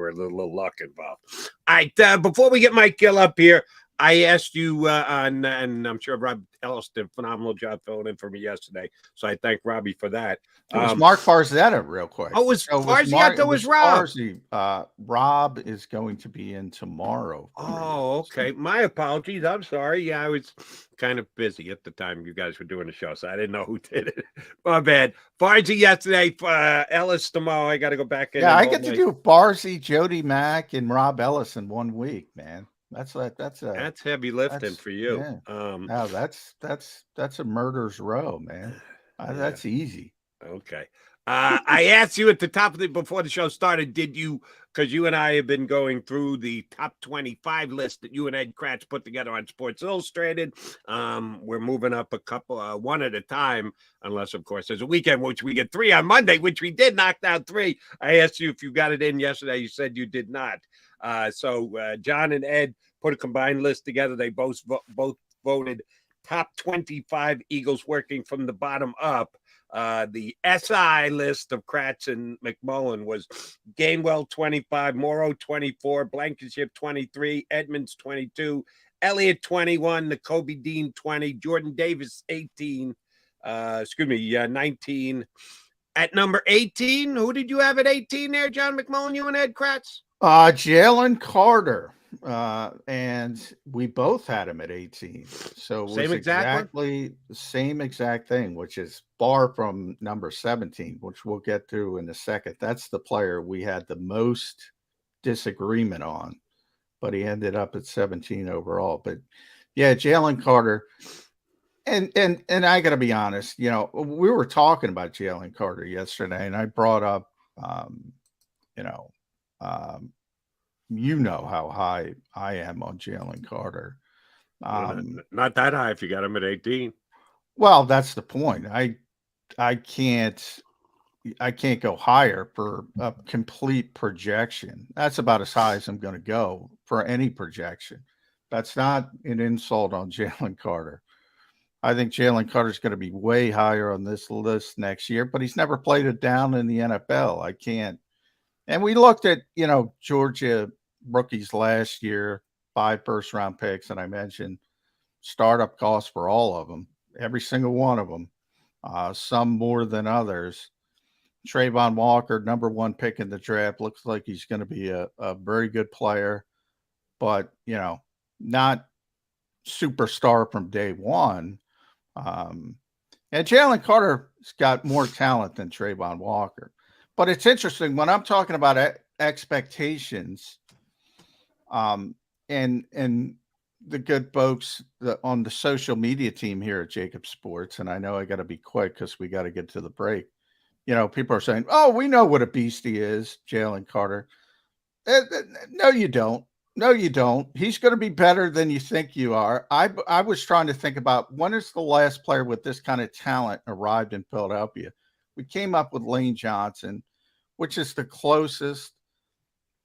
where there's a little luck involved. All right, before we get Mike Gill up here, I asked you, and I'm sure Rob Ellis did a phenomenal job filling in for me yesterday, so I thank Robbie for that. It was Mark Farzetta, real quick. Oh, it was Farzetta. It was Rob. Rob is going to be in tomorrow. Oh, okay. My apologies. I'm sorry. Yeah, I was kind of busy at the time you guys were doing the show, so I didn't know who did it. My bad. Farzy yesterday, Ellis tomorrow. I got to go back in. Yeah, I get to do Barzy, Jody Mack, and Rob Ellis in 1 week, man. That's heavy lifting for you. Yeah. No, that's a murder's row, man. That's easy. Okay. I asked you at the top of before the show started, did you, because you and I have been going through the top 25 list that you and Ed Kratz put together on Sports Illustrated. We're moving up a couple, one at a time, unless, of course, there's a weekend, which we get 3 on Monday, which we did knock down 3. I asked you if you got it in yesterday. You said you did not. So John and Ed put a combined list together. They both voted top 25 Eagles working from the bottom up. The SI list of Kratz and McMullen was Gainwell 25, Morrow 24, Blankenship 23, Edmonds 22, Elliott 21, Nakobe Dean 20, Jordan Davis 18, 19. At number 18, who did you have at 18 there, John McMullen, you and Ed Kratz? Jalen Carter. And we both had him at 18. So it was exactly the same exact thing, which is far from number 17, which we'll get to in a second. That's the player we had the most disagreement on, but he ended up at 17 overall. But yeah, Jalen Carter. And I got to be honest, we were talking about Jalen Carter yesterday, and I brought up, you know how high I am on Jalen Carter. Not that high if you got him at 18. Well, that's the point. I can't go higher for a complete projection. That's about as high as I'm going to go for any projection. That's not an insult on Jalen Carter. I think Jalen Carter is going to be way higher on this list next year, but he's never played it down in the NFL. I can't. And we looked at, Georgia rookies last year, 5 first-round picks, and I mentioned startup costs for all of them, every single one of them, some more than others. Trayvon Walker, number 1 pick in the draft, looks like he's going to be a very good player, but, not superstar from day one. And Jalen Carter's got more talent than Trayvon Walker. But it's interesting when I'm talking about expectations, and the good folks on the social media team here at JAKIB Sports, and I know I got to be quick because we got to get to the break. People are saying, "Oh, we know what a beast he is, Jalen Carter." No, you don't. No, you don't. He's going to be better than you think you are. I was trying to think about when is the last player with this kind of talent arrived in Philadelphia. We came up with Lane Johnson, which is the closest,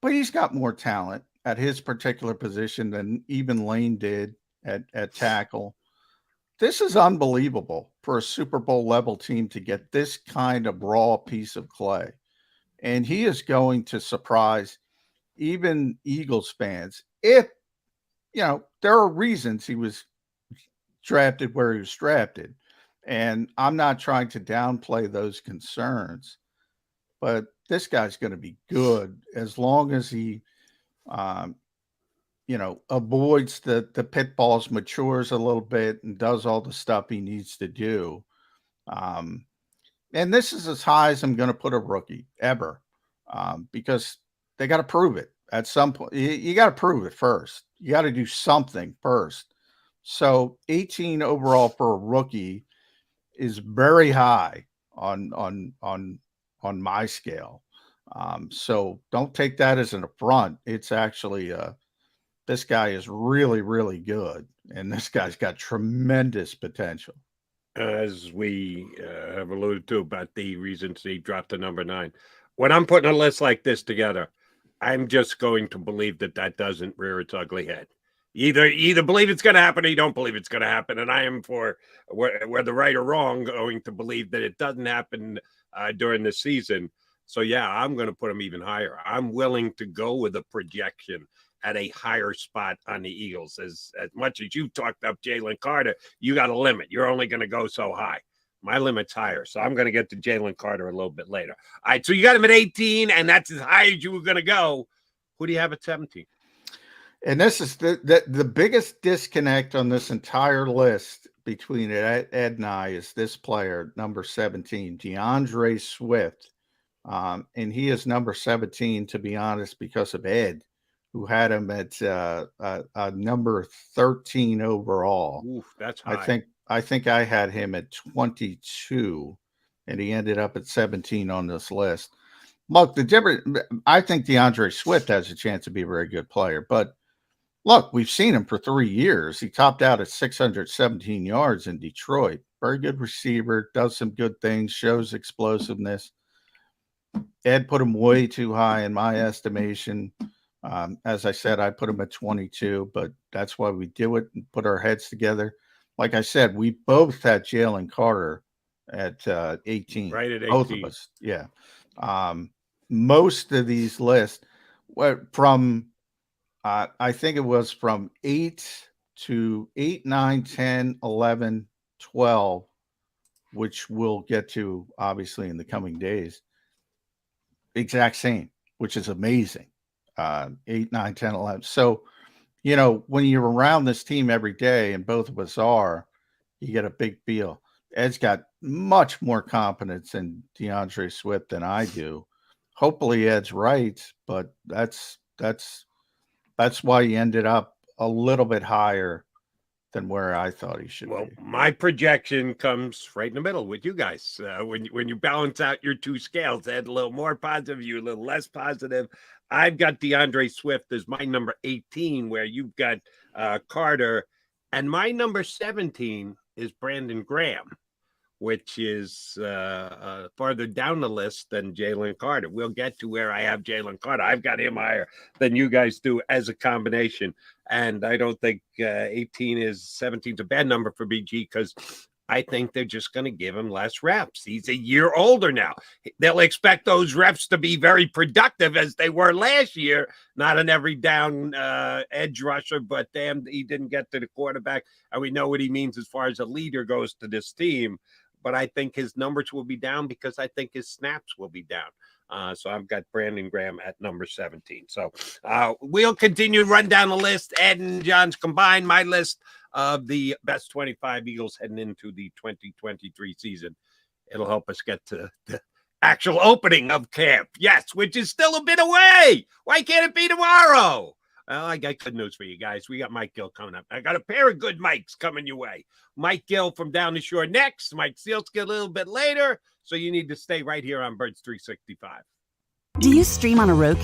but he's got more talent at his particular position than even Lane did at tackle. This is unbelievable for a Super Bowl level team to get this kind of raw piece of clay. And he is going to surprise even Eagles fans. If, there are reasons he was drafted where he was drafted. And I'm not trying to downplay those concerns, but this guy's going to be good as long as he, avoids the pitfalls, matures a little bit, and does all the stuff he needs to do. And this is as high as I'm going to put a rookie ever, because they got to prove it at some point. You got to prove it first. You got to do something first. So 18 overall for a rookie is very high on my scale. So don't take that as an affront. It's actually this guy is really, really good, and this guy's got tremendous potential. As we have alluded to about the reasons he dropped to number 9. When I'm putting a list like this together, I'm just going to believe that doesn't rear its ugly head. Either believe it's going to happen or you don't believe it's going to happen. And I am, for whether right or wrong, going to believe that it doesn't happen during the season. So, yeah, I'm going to put him even higher. I'm willing to go with a projection at a higher spot on the Eagles. As much as you talked up Jalen Carter, you got a limit. You're only going to go so high. My limit's higher, so I'm going to get to Jalen Carter a little bit later. All right, so you got him at 18, and that's as high as you were going to go. Who do you have at 17? And this is the biggest disconnect on this entire list between Ed and I is this player, number 17, DeAndre Swift. And he is number 17, to be honest, because of Ed, who had him at number 13 overall. Oof, that's high. I think I had him at 22, and he ended up at 17 on this list. Look, I think DeAndre Swift has a chance to be a very good player, but look, we've seen him for 3 years. He topped out at 617 yards in Detroit. Very good receiver, does some good things, shows explosiveness. Ed put him way too high in my estimation. As I said, I put him at 22, but that's why we do it and put our heads together. Like I said, we both had Jalen Carter at 18. Right at 18. Both of us, yeah. Most of these lists were from, I think it was from 8 to 8, 9, 10, 11, 12, which we'll get to obviously in the coming days. Exact same, which is amazing. 8, 9, 10, 11. So, you know, when you're around this team every day, and both of us are, you get a big feel. Ed's got much more confidence in DeAndre Swift than I do. Hopefully Ed's right, but that's why he ended up a little bit higher than where I thought he should be. My projection comes right in the middle with you guys. When you balance out your two scales, Ed a little more positive, you a little less positive. I've got DeAndre Swift as my number 18, where you've got Carter, and my number 17 is Brandon Graham, which is farther down the list than Jalen Carter. We'll get to where I have Jalen Carter. I've got him higher than you guys do as a combination. And I don't think 17 is a bad number for BG, because I think they're just going to give him less reps. He's a year older now. They'll expect those reps to be very productive as they were last year. Not an every down edge rusher, but damn, he didn't get to the quarterback. And we know what he means as far as a leader goes to this team. But I think his numbers will be down because I think his snaps will be down. So I've got Brandon Graham at number 17. So we'll continue to run down the list. Ed and John's combined my list of the best 25 Eagles heading into the 2023 season. It'll help us get to the actual opening of camp. Yes, which is still a bit away. Why can't it be tomorrow? Well, I got good news for you guys. We got Mike Gill coming up. I got a pair of good mics coming your way. Mike Gill from Down the Shore next. Mike Sealski a little bit later. So you need to stay right here on Birds 365. Do you stream on a Roku?